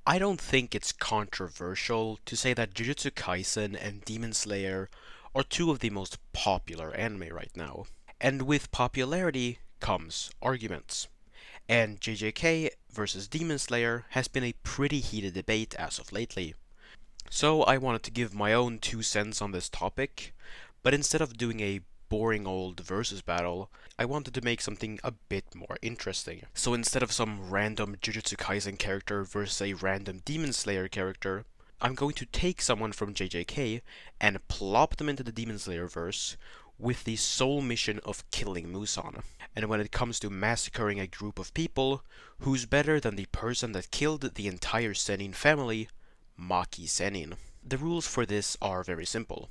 I don't think it's controversial to say that Jujutsu Kaisen and Demon Slayer are two of the most popular anime right now. And with popularity comes arguments. And JJK versus Demon Slayer has been a pretty heated debate as of lately. So I wanted to give my own 2 cents on this topic, but instead of doing a boring old versus battle, I wanted to make something a bit more interesting. So instead of some random Jujutsu Kaisen character versus a random Demon Slayer character, I'm going to take someone from JJK and plop them into the Demon Slayer verse with the sole mission of killing Muzan. And when it comes to massacring a group of people, who's better than the person that killed the entire Zenin family, Maki Zenin? The rules for this are very simple.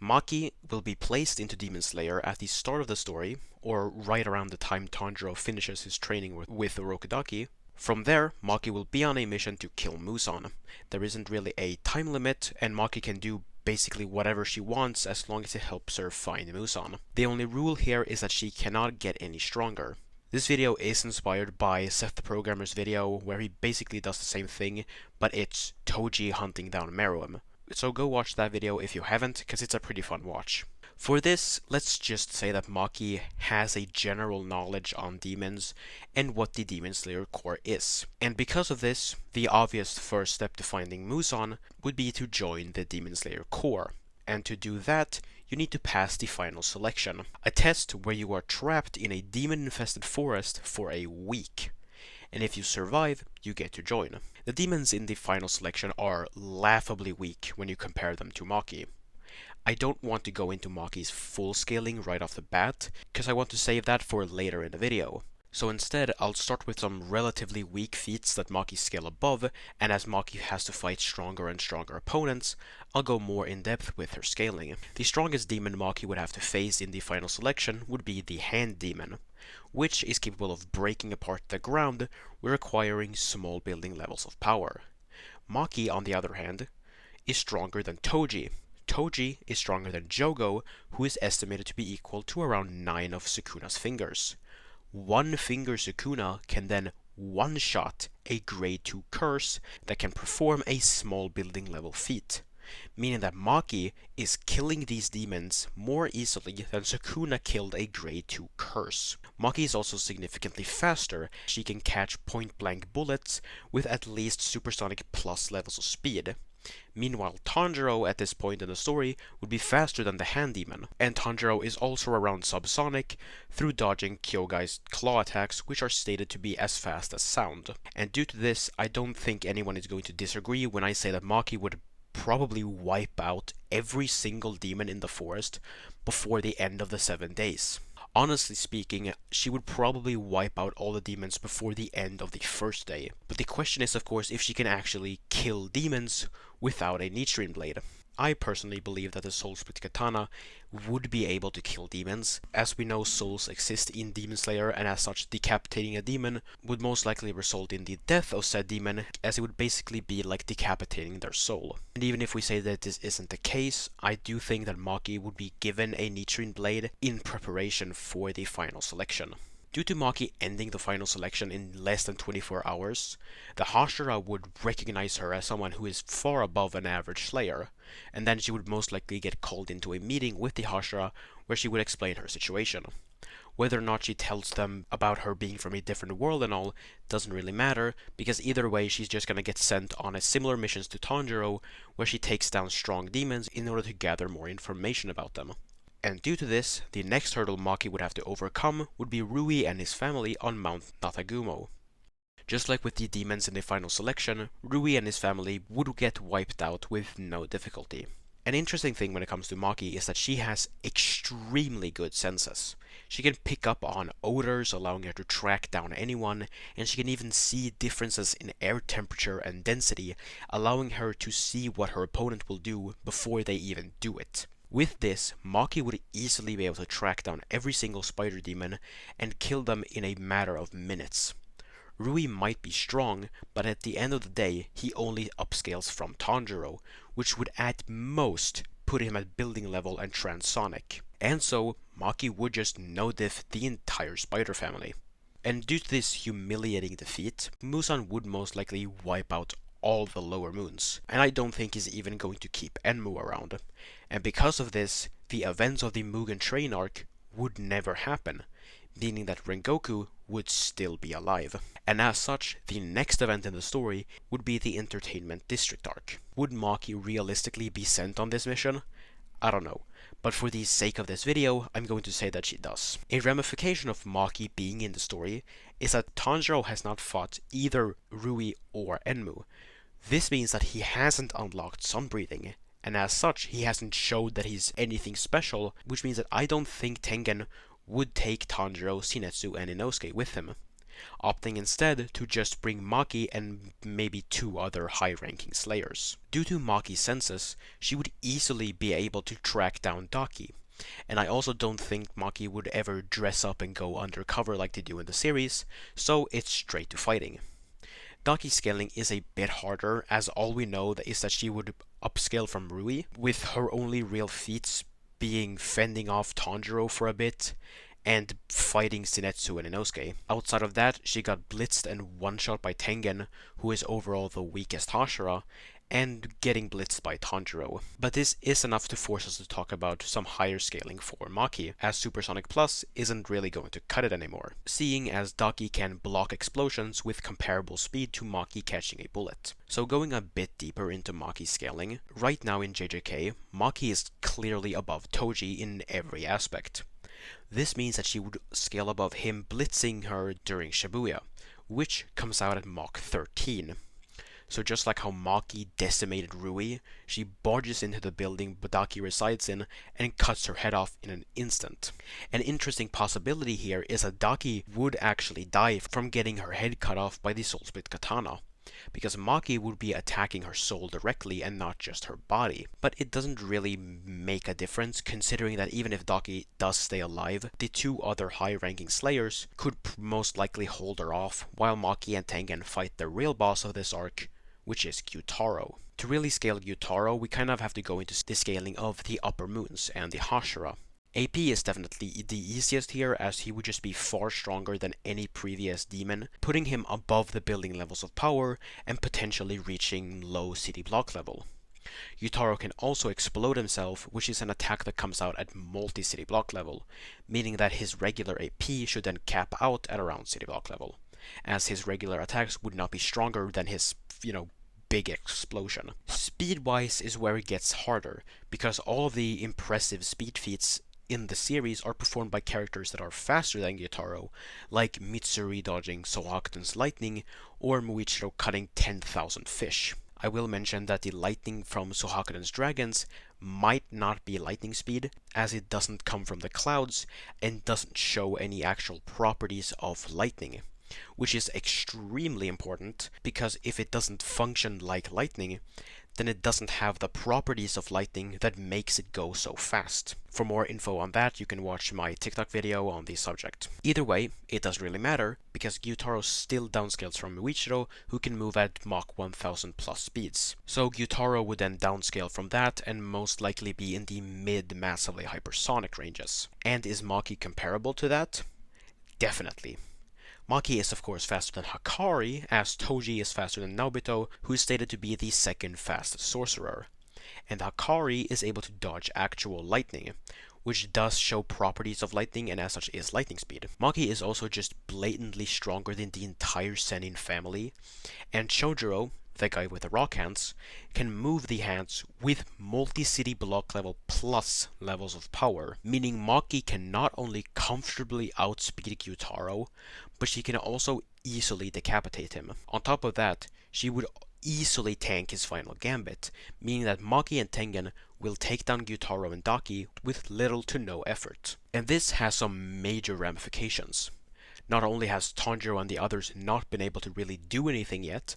Maki will be placed into Demon Slayer at the start of the story, or right around the time Tanjiro finishes his training with Urokodaki. From there, Maki will be on a mission to kill Muzan. There isn't really a time limit, and Maki can do basically whatever she wants as long as it helps her find Muzan. The only rule here is that she cannot get any stronger. This video is inspired by Seth the Programmer's video, where he basically does the same thing, but it's Toji hunting down Meruem. So go watch that video if you haven't, because it's a pretty fun watch. For this, let's just say that Maki has a general knowledge on demons and what the Demon Slayer core is. And because of this, the obvious first step to finding Muzan would be to join the Demon Slayer core. And to do that, you need to pass the final selection, a test where you are trapped in a demon-infested forest for a week. And if you survive, you get to join. The demons in the final selection are laughably weak when you compare them to Maki. I don't want to go into Maki's full scaling right off the bat, because I want to save that for later in the video. So instead, I'll start with some relatively weak feats that Maki scale above, and as Maki has to fight stronger and stronger opponents, I'll go more in depth with her scaling. The strongest demon Maki would have to face in the final selection would be the Hand Demon, which is capable of breaking apart the ground, requiring small building levels of power. Maki, on the other hand, is stronger than Toji. Toji is stronger than Jogo, who is estimated to be equal to around 9 of Sukuna's fingers. One finger Sukuna can then one-shot a grade 2 curse that can perform a small building level feat, meaning that Maki is killing these demons more easily than Sukuna killed a grade 2 curse. Maki is also significantly faster. She can catch point-blank bullets with at least supersonic plus levels of speed. Meanwhile, Tanjiro at this point in the story would be faster than the Hand Demon, and Tanjiro is also around subsonic through dodging Kyogai's claw attacks, which are stated to be as fast as sound. And due to this, I don't think anyone is going to disagree when I say that Maki would probably wipe out every single demon in the forest before the end of the 7 days. Honestly speaking, she would probably wipe out all the demons before the end of the first day. But the question is, of course, if she can actually kill demons without a Nichiren blade. I personally believe that the Soul Split Katana would be able to kill demons. As we know, souls exist in Demon Slayer, and as such, decapitating a demon would most likely result in the death of said demon, as it would basically be like decapitating their soul. And even if we say that this isn't the case, I do think that Maki would be given a Nichiren blade in preparation for the final selection. Due to Maki ending the final selection in less than 24 hours, the Hashira would recognize her as someone who is far above an average Slayer, and then she would most likely get called into a meeting with the Hashira where she would explain her situation. Whether or not she tells them about her being from a different world and all doesn't really matter, because either way she's just gonna get sent on a similar missions to Tanjiro, where she takes down strong demons in order to gather more information about them. And due to this, the next hurdle Maki would have to overcome would be Rui and his family on Mount Natagumo. Just like with the demons in the final selection, Rui and his family would get wiped out with no difficulty. An interesting thing when it comes to Maki is that she has extremely good senses. She can pick up on odors, allowing her to track down anyone, and she can even see differences in air temperature and density, allowing her to see what her opponent will do before they even do it. With this, Maki would easily be able to track down every single spider demon and kill them in a matter of minutes. Rui might be strong, but at the end of the day, he only upscales from Tanjiro, which would at most put him at building level and transonic. And so, Maki would just no-diff the entire spider family. And due to this humiliating defeat, Muzan would most likely wipe out all the lower moons, and I don't think he's even going to keep Enmu around. And because of this, the events of the Mugen Train arc would never happen, meaning that Rengoku would still be alive. And as such, the next event in the story would be the Entertainment District arc. Would Maki realistically be sent on this mission? I don't know, but for the sake of this video, I'm going to say that she does. A ramification of Maki being in the story is that Tanjiro has not fought either Rui or Enmu. This means that he hasn't unlocked Sunbreathing, and as such, he hasn't showed that he's anything special, which means that I don't think Tengen would take Tanjiro, Shinetsu, and Inosuke with him, opting instead to just bring Maki and maybe 2 other high-ranking slayers. Due to Maki's senses, she would easily be able to track down Daki, and I also don't think Maki would ever dress up and go undercover like they do in the series, so it's straight to fighting. Daki's scaling is a bit harder, as all we know is that she would upscale from Rui, with her only real feats being fending off Tanjiro for a bit, and fighting Shinetsu and Inosuke. Outside of that, she got blitzed and one-shot by Tengen, who is overall the weakest Hashira, and getting blitzed by Tanjiro. But this is enough to force us to talk about some higher scaling for Maki, as Supersonic Plus isn't really going to cut it anymore, seeing as Daki can block explosions with comparable speed to Maki catching a bullet. So going a bit deeper into Maki's scaling, right now in JJK, Maki is clearly above Toji in every aspect. This means that she would scale above him blitzing her during Shibuya, which comes out at Mach 13. So just like how Maki decimated Rui, she barges into the building Daki resides in and cuts her head off in an instant. An interesting possibility here is that Daki would actually die from getting her head cut off by the Soul Split Katana, because Maki would be attacking her soul directly and not just her body. But it doesn't really make a difference, considering that even if Daki does stay alive, the 2 other high-ranking slayers could most likely hold her off, while Maki and Tengen fight the real boss of this arc, which is Gyutaro. To really scale Gyutaro, we kind of have to go into the scaling of the upper moons and the Hashira. AP is definitely the easiest here, as he would just be far stronger than any previous demon, putting him above the building levels of power and potentially reaching low city block level. Gyutaro can also explode himself, which is an attack that comes out at multi-city block level, meaning that his regular AP should then cap out at around city block level, as his regular attacks would not be stronger than his, big explosion. Speed-wise is where it gets harder, because all of the impressive speed feats in the series are performed by characters that are faster than Gyutaro, like Mitsuri dodging Sohakuten's lightning, or Muichiro cutting 10,000 fish. I will mention that the lightning from Sohakuten's dragons might not be lightning speed, as it doesn't come from the clouds and doesn't show any actual properties of lightning, which is extremely important, because if it doesn't function like lightning, then it doesn't have the properties of lightning that makes it go so fast. For more info on that, you can watch my TikTok video on the subject. Either way, it doesn't really matter, because Gyutaro still downscales from Muichiro, who can move at Mach 1000 plus speeds. So Gyutaro would then downscale from that and most likely be in the mid-massively hypersonic ranges. And is Maki comparable to that? Definitely. Maki is of course faster than Hakari, as Toji is faster than Naobito, who is stated to be the second fastest sorcerer. And Hakari is able to dodge actual lightning, which does show properties of lightning and as such is lightning speed. Maki is also just blatantly stronger than the entire Sennin family, and Chojuro, the guy with the rock hands, can move the hands with multi-city block level plus levels of power, meaning Maki can not only comfortably outspeed Gyutaro, but she can also easily decapitate him. On top of that, she would easily tank his final gambit, meaning that Maki and Tengen will take down Gyutaro and Daki with little to no effort. And this has some major ramifications. Not only has Tanjiro and the others not been able to really do anything yet,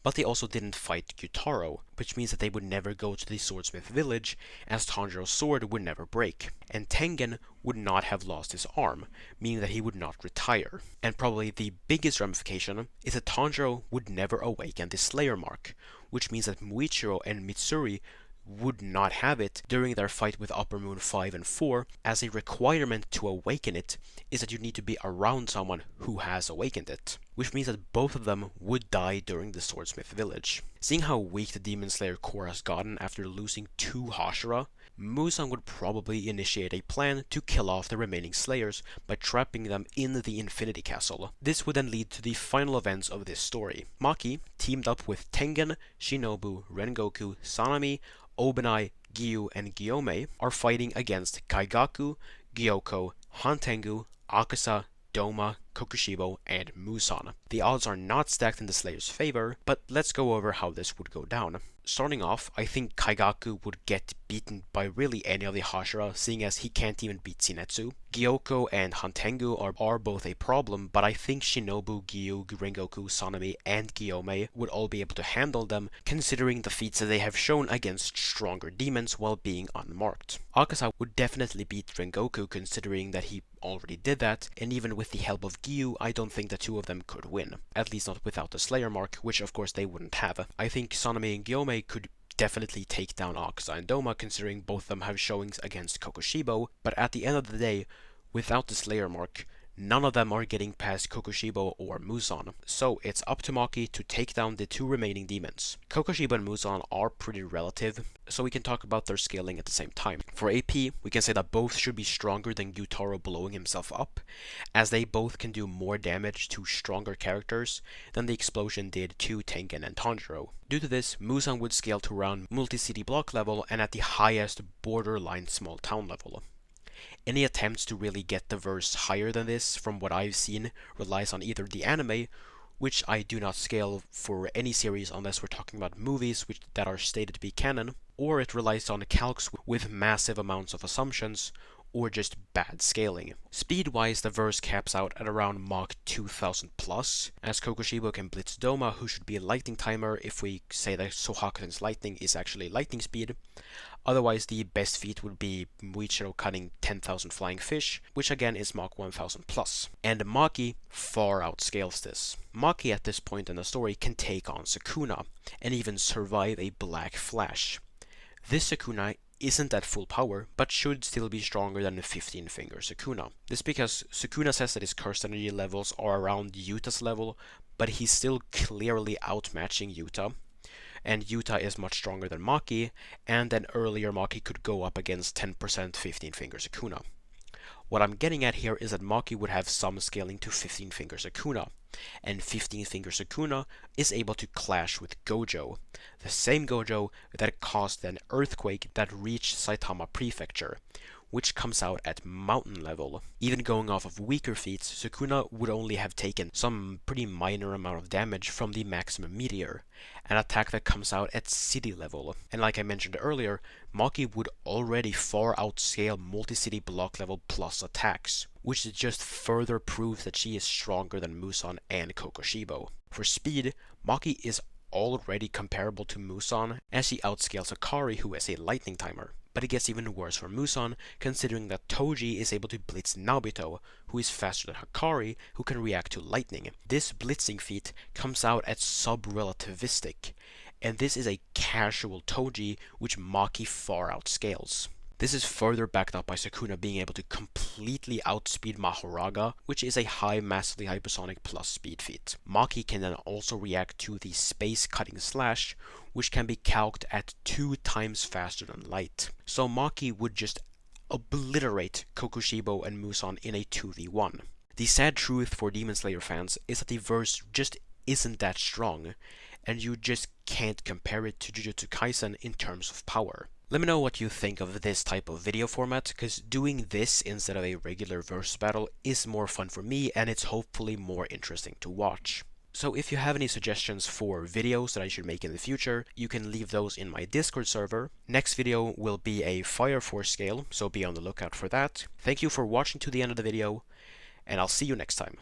but they also didn't fight Gyutaro, which means that they would never go to the Swordsmith village, as Tanjiro's sword would never break. And Tengen would not have lost his arm, meaning that he would not retire. And probably the biggest ramification is that Tanjiro would never awaken the Slayer mark, which means that Muichiro and Mitsuri would not have it during their fight with Upper Moon 5 and 4, as a requirement to awaken it is that you need to be around someone who has awakened it. which means that both of them would die during the Swordsmith village. Seeing how weak the Demon Slayer core has gotten after losing 2 Hashira, Muzan would probably initiate a plan to kill off the remaining Slayers by trapping them in the Infinity Castle. This would then lead to the final events of this story. Maki, teamed up with Tengen, Shinobu, Rengoku, Sanami, Obanai, Giyu, and Gyomei, are fighting against Kaigaku, Gyoko, Hantengu, Akaza, Doma, Kokushibo, and Muzan. The odds are not stacked in the Slayer's favor, but let's go over how this would go down. Starting off, I think Kaigaku would get beaten by really any of the Hashira, seeing as he can't even beat Shinetsu. Gyoko and Hantengu are both a problem, but I think Shinobu, Giyu, Rengoku, Sanami, and Gyomei would all be able to handle them, considering the feats that they have shown against stronger demons while being unmarked. Akaza would definitely beat Rengoku, considering that he already did that, and even with the help of Giyu, I don't think the two of them could win. At least not without the Slayer mark, which of course they wouldn't have. I think Sanami and Gyomei could definitely take down Akaza and Doma, considering both of them have showings against Kokushibo, but at the end of the day, without the Slayer mark, none of them are getting past Kokushibo or Muzan, so it's up to Maki to take down the 2 remaining demons. Kokushibo and Muzan are pretty relative, so we can talk about their scaling at the same time. For AP, we can say that both should be stronger than Gyutaro blowing himself up, as they both can do more damage to stronger characters than the explosion did to Tengen and Tanjiro. Due to this, Muzan would scale to around multi-city block level and at the highest borderline small town level. Any attempts to really get the verse higher than this, from what I've seen, relies on either the anime, which I do not scale for any series unless we're talking about movies that are stated to be canon, or it relies on calcs with massive amounts of assumptions, or just bad scaling. Speed-wise, the verse caps out at around Mach 2000 plus, as Kokushibo can blitz Doma, who should be a lightning timer if we say that Sohakuten's lightning is actually lightning speed. Otherwise, the best feat would be Muichiro cutting 10,000 flying fish, which again is Mach 1000 plus. And Maki far outscales this. Maki at this point in the story can take on Sukuna, and even survive a Black Flash. This Sukuna isn't at full power, but should still be stronger than the 15-finger Sukuna. This because Sukuna says that his cursed energy levels are around Yuta's level, but he's still clearly outmatching Yuta. And Yuta is much stronger than Maki, and then earlier Maki could go up against 10% 15-finger Sukuna. What I'm getting at here is that Maki would have some scaling to 15-finger Sukuna, and 15-finger Sukuna is able to clash with Gojo, the same Gojo that caused an earthquake that reached Saitama Prefecture, which comes out at mountain level. Even going off of weaker feats, Sukuna would only have taken some pretty minor amount of damage from the maximum meteor, an attack that comes out at city level. And like I mentioned earlier, Maki would already far outscale multi-city block level plus attacks, which just further proves that she is stronger than Muzan and Kokushibo. For speed, Maki is already comparable to Muzan, as she outscales Akari, who has a lightning timer. But it gets even worse for Muzan, considering that Toji is able to blitz Nobito, who is faster than Hakari, who can react to lightning. This blitzing feat comes out at sub-relativistic, and this is a casual Toji, which Maki far outscales. This is further backed up by Sukuna being able to completely outspeed Mahoraga, which is a high massively hypersonic plus speed feat. Maki can then also react to the space cutting slash, which can be calced at 2 times faster than light. So Maki would just obliterate Kokushibo and Muzan in a 2v1. The sad truth for Demon Slayer fans is that the verse just isn't that strong, and you just can't compare it to Jujutsu Kaisen in terms of power. Let me know what you think of this type of video format, because doing this instead of a regular verse battle is more fun for me, and it's hopefully more interesting to watch. So if you have any suggestions for videos that I should make in the future, you can leave those in my Discord server. Next video will be a Fire Force scale, so be on the lookout for that. Thank you for watching to the end of the video, and I'll see you next time.